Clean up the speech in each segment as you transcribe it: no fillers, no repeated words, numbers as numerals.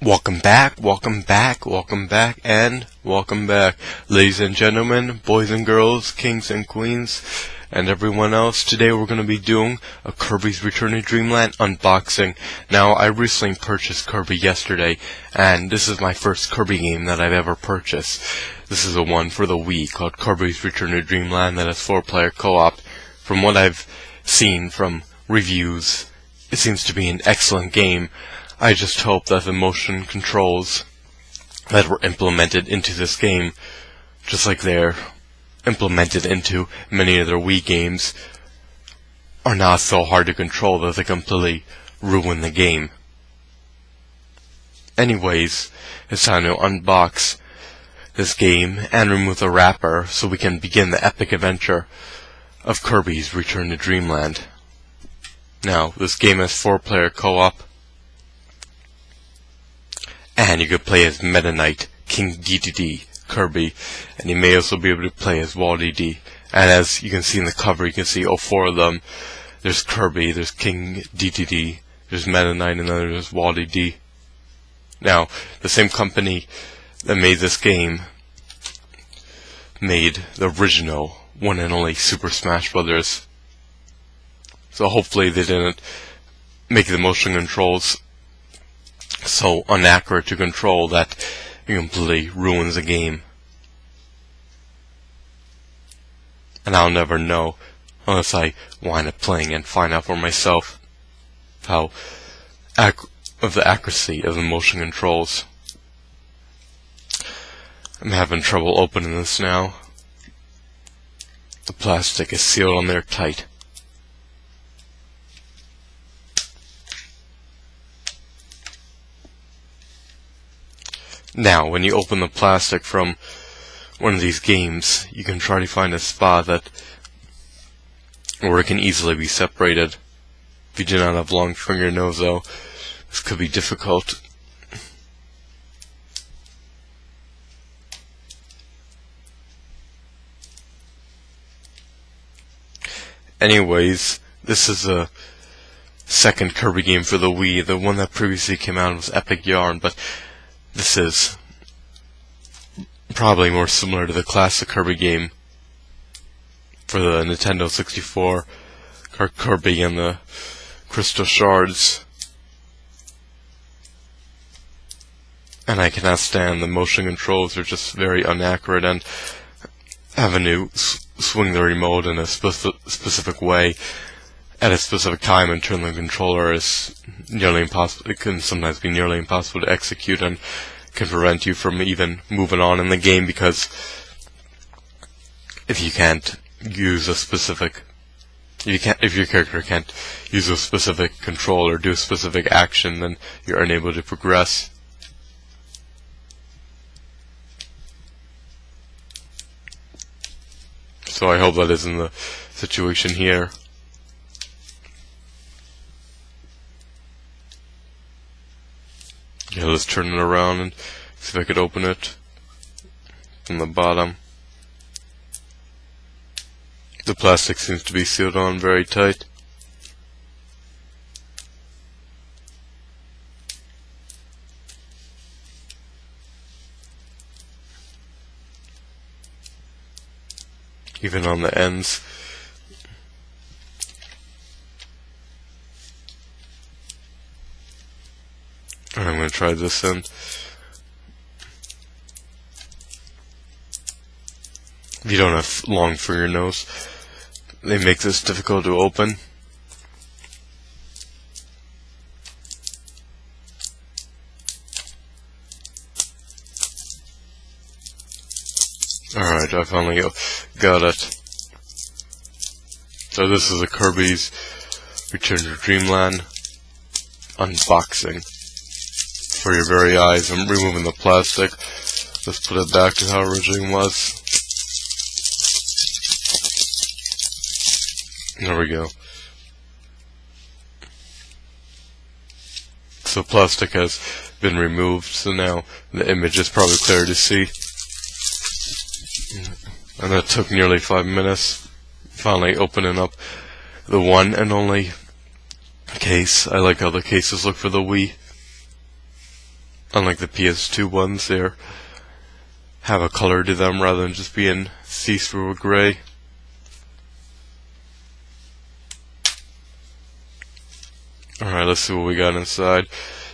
Welcome back, welcome back, welcome back, and welcome back, ladies and gentlemen, boys and girls, kings and queens, and everyone else. Today we're going to be doing a Kirby's Return to Dreamland unboxing. Now, I recently purchased Kirby yesterday, and this is my first Kirby game that I've ever purchased. This is a one for the Wii called Kirby's Return to Dreamland that is 4-player co-op. From what I've seen from reviews, it seems to be an excellent game. I just hope that the motion controls that were implemented into this game, just like they're implemented into many other Wii games, are not so hard to control that they completely ruin the game. Anyways, it's time to unbox this game and remove the wrapper so we can begin the epic adventure of Kirby's Return to Dreamland. Now, this game has 4-player co-op, and you could play as Meta Knight, King DDD, Kirby, and you may also be able to play as Wall DD. And as you can see in the cover, you can see all 4 of them. There's Kirby, there's King DDD, there's Meta Knight, and then there's Wall DD. Now, the same company that made this game made the original one and only Super Smash Bros. So hopefully they didn't make the motion controls so inaccurate to control that it completely ruins the game. And I'll never know unless I wind up playing and find out for myself how of the accuracy of the motion controls. I'm having trouble opening this now. The plastic is sealed on there tight. Now, when you open the plastic from one of these games, you can try to find a spot where it can easily be separated. If you do not have long fingernails, though, this could be difficult. Anyways, this is a second Kirby game for the Wii. The one that previously came out was Epic Yarn, but this is probably more similar to the classic Kirby game for the Nintendo 64, Kirby and the Crystal Shards. And I cannot stand the motion controls. They're just very inaccurate, and having to swing the remote in a specific way at a specific time and turn the controller is nearly impossible. It can sometimes be nearly impossible to execute and can prevent you from even moving on in the game, because if you can't use a specific, if your character can't use a specific control or do a specific action, then you're unable to progress. So I hope that isn't the situation here. Yeah, let's turn it around and see if I could open it from the bottom. The plastic seems to be sealed on very tight. Even on the ends. I'm going to try this end. If you don't have long fingernails, they make this difficult to open. Alright, I finally got it. So this is a Kirby's Return to Dreamland unboxing for your very eyes. I'm removing the plastic. Let's put it back to how it originally was. There we go. So plastic has been removed, so now the image is probably clear to see. And that took nearly 5 minutes. Finally opening up the one and only case. I like how the cases look for the Wii. unlike the PS2 ones, they have a color to them rather than just being see-through or gray. Alright, let's see what we got inside.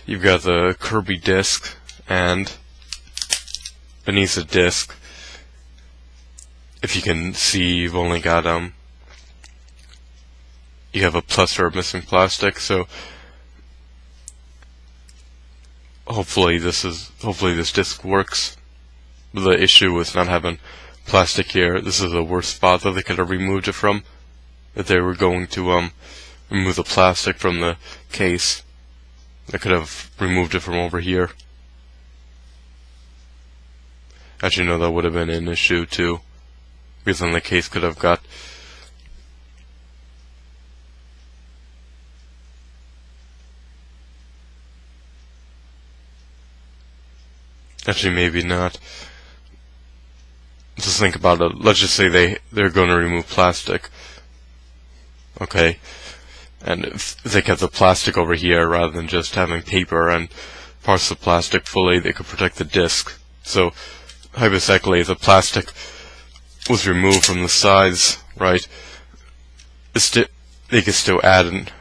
You've got the Kirby disc, and beneath the disc, if you can see, you've only got you have a pluster of missing plastic, so hopefully this disc works. The issue with not having plastic here, this is the worst spot that they could have removed it from. If they were going to remove the plastic from the case, they could have removed it from over here. Actually, no, that would have been an issue too, because then the case could have got actually maybe not. Just think about it. Let's just say they're going to remove plastic. Okay, and if they kept the plastic over here rather than just having paper and parts of the plastic fully, they could protect the disc. So hypothetically, if the plastic was removed from the sides, right, they can still add,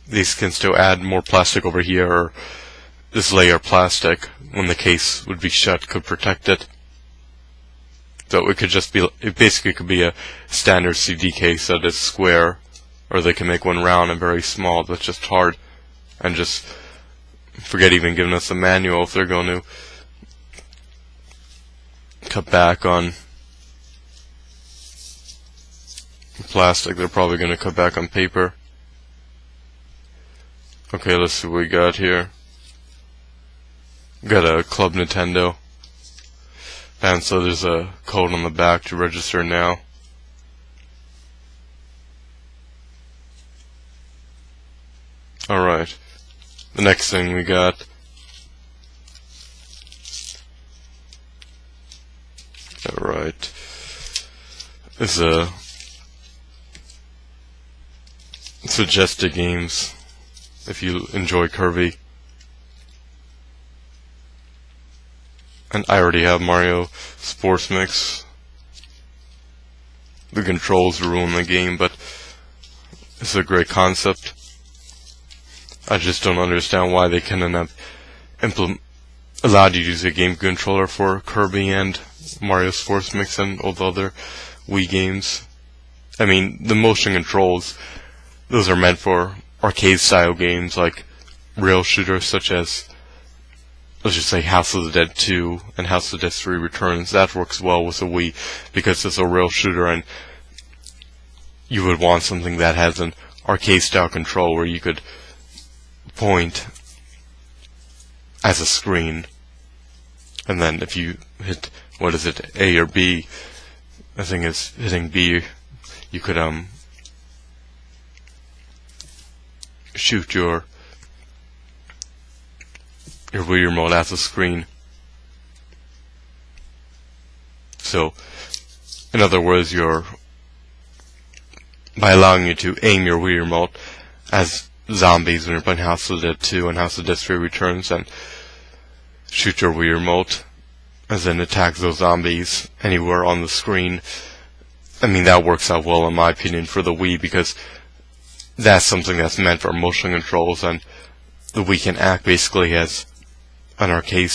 these can still add more plastic over here, or this layer of plastic, when the case would be shut, could protect it. So it could just be, it basically could be a standard CD case that is square, or they can make one round and very small that's just hard, and just forget even giving us a manual if they're going to cut back on plastic. They're probably going to cut back on paper. Okay, let's see what we got here. We got a Club Nintendo. And so there's a code on the back to register now. Alright. The next thing we got Alright. Is suggested games if you enjoy Kirby. And I already have Mario Sports Mix. The controls ruin the game, but it's a great concept. I just don't understand why they couldn't have allowed you to use a game controller for Kirby and Mario Sports Mix and all the other Wii games. I mean, the motion controls, those are meant for arcade-style games like rail shooters such as, let's just say, House of the Dead 2 and House of the Dead 3 Returns. That works well with a Wii because it's a rail shooter, and you would want something that has an arcade-style control where you could point as a screen, and then if you hit, what is it, A or B, I think it's hitting B, you could shoot your Wii remote as a screen. So, in other words, by allowing you to aim your Wii remote as zombies when you're playing House of the Dead 2 and House of the Dead 3 Returns, and shoot your Wii remote as then attack those zombies anywhere on the screen. I mean, that works out well in my opinion for the Wii, because that's something that's meant for motion controls, and the Wii can act basically as an arcade.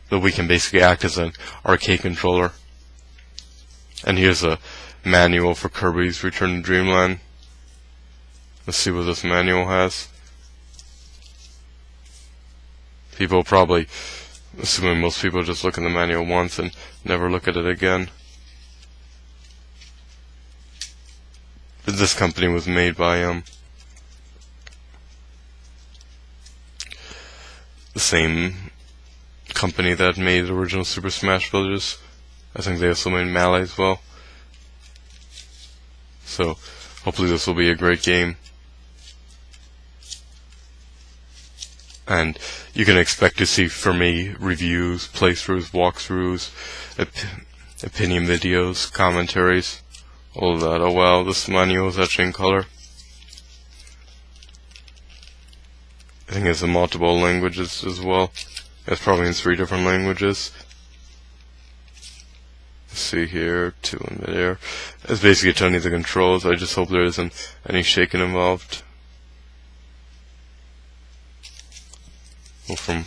The Wii can basically act as an arcade controller. And here's a manual for Kirby's Return to Dreamland. Let's see what this manual has. People probably, assuming most people just look at the manual once and never look at it again. But this company was made by the same company that made the original Super Smash Bros. I think they also made Melee as well. So hopefully this will be a great game. And you can expect to see from me reviews, playthroughs, walkthroughs, opinion videos, commentaries, all of that. Oh wow, this manual is actually in color. I think it's in multiple languages as well. It's probably in 3 different languages. Let's see here, 2 in midair. It's basically telling you the controls. I just hope there isn't any shaking involved. Well, from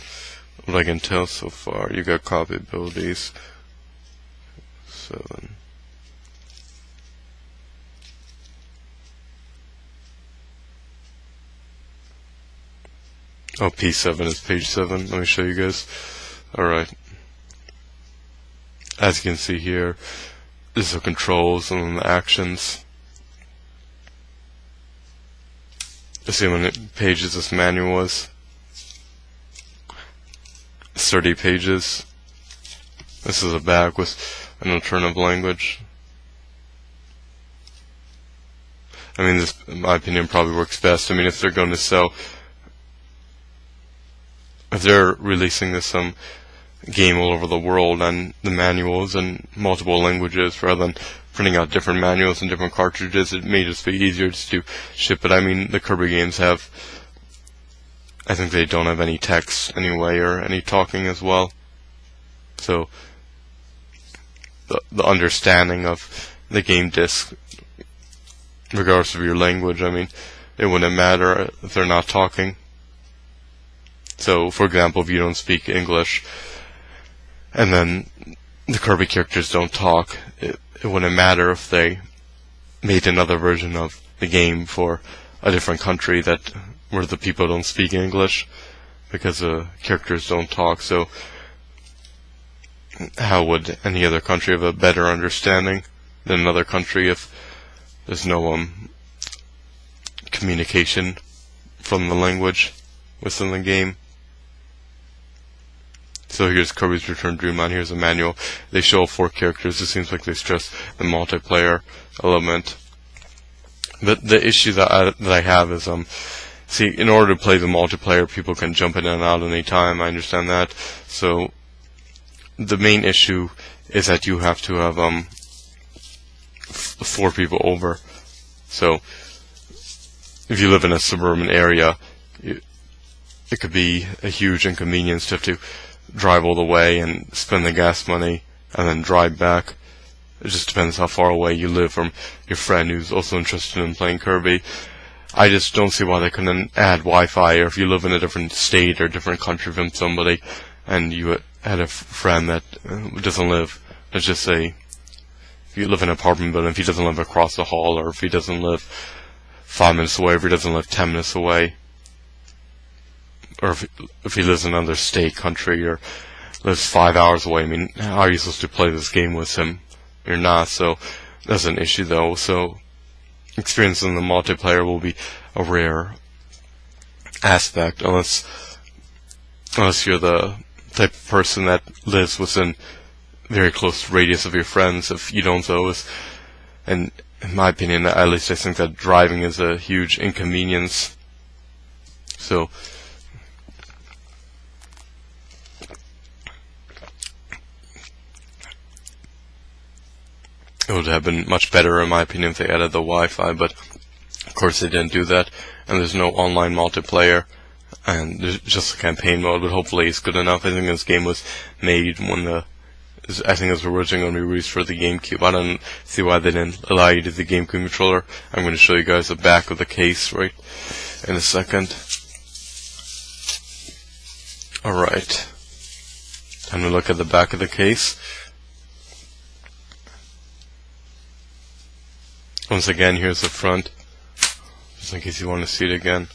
what I can tell so far, you got copy abilities. 7. Oh, P7 is page 7. Let me show you guys. Alright. As you can see here, this is the controls and then the actions. Let's see how many pages this manual was. 30 pages. This is a back with an alternative language. I mean, this, in my opinion, probably works best. I mean, if they're going to sell, if they're releasing this game all over the world and the manuals in multiple languages rather than printing out different manuals and different cartridges, it may just be easier just to ship it. I mean, the Kirby games have, I think they don't have any text anyway or any talking as well. So the understanding of the game disc, regardless of your language, I mean, it wouldn't matter if they're not talking. So, for example, if you don't speak English, and then the Kirby characters don't talk, it wouldn't matter if they made another version of the game for a different country where the people don't speak English, because the characters don't talk. So, how would any other country have a better understanding than another country if there's no communication from the language within the game? So here's Kirby's Return Dreamland. Here's a manual. They show 4 characters. It seems like they stress the multiplayer element. But the issue that I have is, see, in order to play the multiplayer, people can jump in and out any time. I understand that. So the main issue is that you have to have 4 people over. So if you live in a suburban area, it could be a huge inconvenience to have to drive all the way and spend the gas money and then drive back. It just depends how far away you live from your friend who's also interested in playing Kirby. I just don't see why they couldn't add Wi-Fi, or if you live in a different state or different country from somebody and you had a friend that doesn't live, let's just say, if you live in an apartment building, if he doesn't live across the hall, or if he doesn't live 5 minutes away, if he doesn't live 10 minutes away, or if he lives in another state, country, or lives 5 hours away, I mean, how are you supposed to play this game with him? You're not, so that's an issue though. So experiencing the multiplayer will be a rare aspect, unless you're the type of person that lives within very close radius of your friends. If you don't, though, and in my opinion, at least I think that driving is a huge inconvenience. So it would have been much better, in my opinion, if they added the Wi-Fi, but of course they didn't do that, and there's no online multiplayer, and there's just a campaign mode, but hopefully it's good enough. I think this game was made when I think it was originally going to be released for the GameCube. I don't see why they didn't allow you to use the GameCube controller. I'm going to show you guys the back of the case right in a second. Alright, time to look at the back of the case. Once again, here's the front, just in case you want to see it again.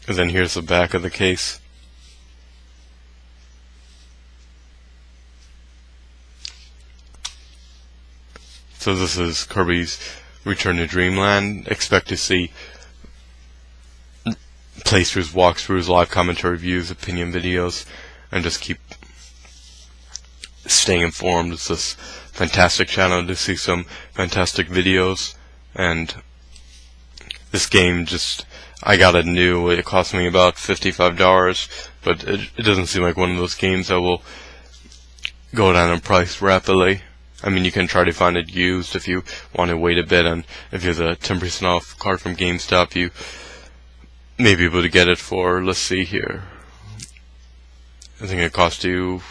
And then here's the back of the case. So this is Kirby's Return to Dreamland. Expect to see playthroughs, walkthroughs, live commentary reviews, opinion videos, and just keep staying informed. It's this fantastic channel to see some fantastic videos, and this game I got it new. It cost me about $55, but it doesn't seem like one of those games that will go down in price rapidly. I mean, you can try to find it used if you want to wait a bit, and if you have the 10% off card from GameStop, you may be able to get it for, let's see here, I think it cost you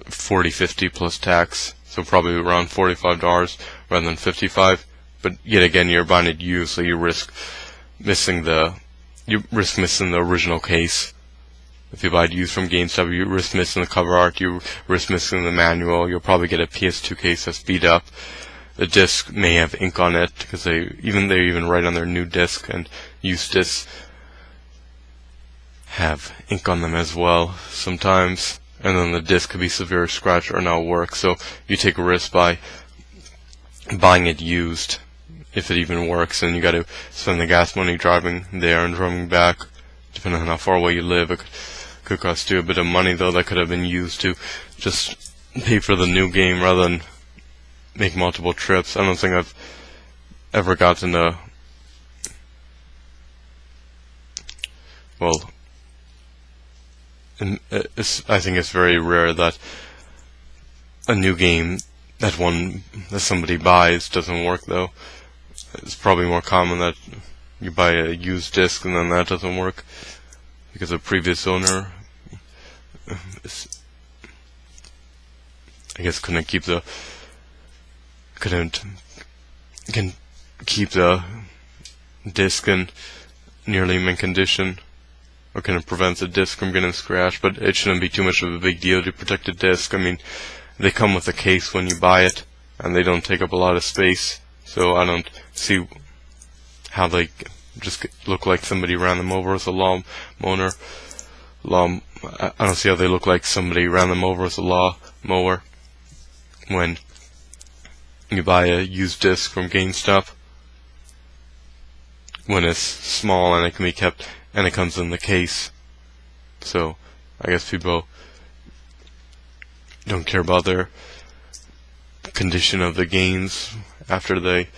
$40-50 plus tax, so probably around $45 rather than $55. But yet again, you're buying it used, so you risk missing the original case. If you buy it used from GameStop, you risk missing the cover art, you risk missing the manual. You'll probably get a PS2 case that's beat up. The disc may have ink on it, because they even write on their new disc, and used discs have ink on them as well sometimes. And then the disc could be severe scratch or not work. So you take a risk by buying it used, if it even works, and you got to spend the gas money driving there and driving back. Depending on how far away you live, it could cost you a bit of money, though. That could have been used to just pay for the new game rather than make multiple trips. I don't think I've ever gotten I think it's very rare that a new game that somebody buys doesn't work, though. It's probably more common that you buy a used disc and then that doesn't work because the previous owner couldn't keep the disc in nearly mint condition, or couldn't prevent the disc from getting scratched. But it shouldn't be too much of a big deal to protect the disc. I mean, they come with a case when you buy it, and they don't take up a lot of space, so I don't see how they just look like somebody ran them over with a lawnmower. I don't see how they look like somebody ran them over with a lawnmower when you buy a used disc from GameStop, when it's small and it can be kept, and it comes in the case. So I guess people don't care about their condition of the games after they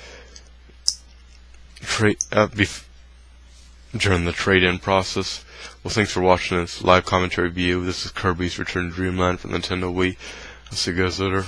during the trade-in process. Well, thanks for watching this live commentary view. This is Kirbys Return to Dreamland for Nintendo Wii. I'll see you guys later.